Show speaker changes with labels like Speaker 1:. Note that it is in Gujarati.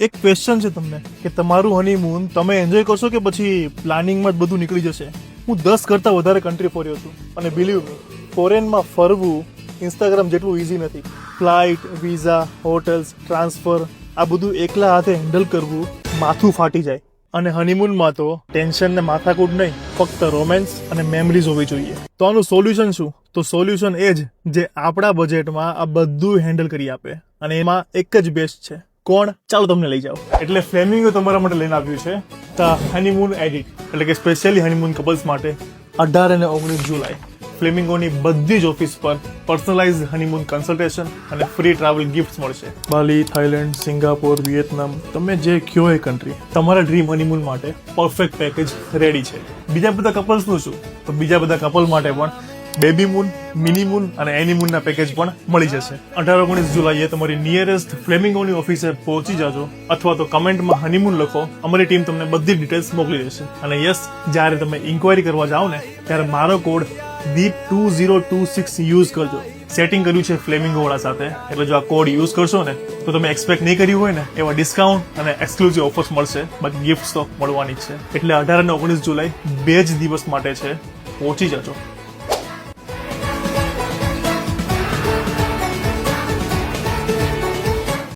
Speaker 1: એક ક્વેશ્ચન છે તમને કે તમારું હનીમૂન તમે એન્જોય કરશો કે પછી પ્લાનિંગમાં જ બધું નીકળી જશે? હું 10 કરતાં વધારે કન્ટ્રી ફર્યો છું અને બિલીવ મી, ફોરેનમાં ફરવું ઇન્સ્ટાગ્રામ જેટલું ઇઝી નથી. ફ્લાઇટ, વિઝા, હોટલ્સ, ટ્રાન્સફર આ બધું એકલા હાથે હેન્ડલ કરવું માથું ફાટી જાય. અને હનીમૂનમાં તો ટેન્શન ને માથાકૂટ નહીં, ફક્ત રોમેન્સ અને મેમરીઝ હોવી જોઈએ. તો આનું સોલ્યુશન શું? તો સોલ્યુશન એ જ જે આપણા બજેટમાં આ બધું હેન્ડલ કરી આપે અને એમાં એક જ બેસ્ટ છે. કોણ? ચાલો તમને લઈ જાઓ. એટલે ફ્લેમિંગો તમારા માટે લઈને આવ્યું છે ધ હનીમૂન એડિટ, એટલે કે સ્પેશિયલી હનીમૂન કપલ્સ માટે 18 અને 19 જુલાઈ ફ્લેમિંગોની બધી જ ઓફિસ પર પર્સનલાઇઝ હનીમૂન કન્સલ્ટેશન અને ફ્રી ટ્રાવેલ ગિફ્ટ્સ મળશે. બાલી, થાઈલેન્ડ, સિંગાપોર, વિયેતનામ, તમે જે કયો એ કન્ટ્રી, તમારા ડ્રીમ હનીમૂન માટે પરફેક્ટ પેકેજ રેડી છે. બીજા બધા કપલ્સનું શું? તો બીજા બધા કપલ માટે પણ બેબી મૂન, મિની મૂન અને એની મૂનના પેકેજ પણ મળી જશે. 18-19 જુલાઈએ તમારી નિયરેસ્ટ ફ્લેમિંગોની ઓફિસે પહોંચી જાજો અથવા તો કમેન્ટમાં હનીમૂન લખો, અમારી ટીમ તમને બધી ડિટેલ્સ મોકલી દેશે. અને યસ, જ્યારે તમે ઇન્ક્વાયરી કરવા જાઓ ને ત્યારે મારો કોડ DEEP2026 યુઝ કરજો. સેટિંગ કર્યું છે ફ્લેમિંગો વાળા સાથે, એટલે જો આ કોડ યુઝ કરશો ને તો તમે એક્સપેક્ટ નહીં કર્યું હોય ને એવા ડિસ્કાઉન્ટ અને એક્સક્લુઝિવ ઓફર્સ મળશે, બાકી ગિફ્ટ્સ તો મળવાની જ છે. એટલે 18 અને 19 જુલાઈ 2 જ દિવસ માટે છે, પહોંચી જજો.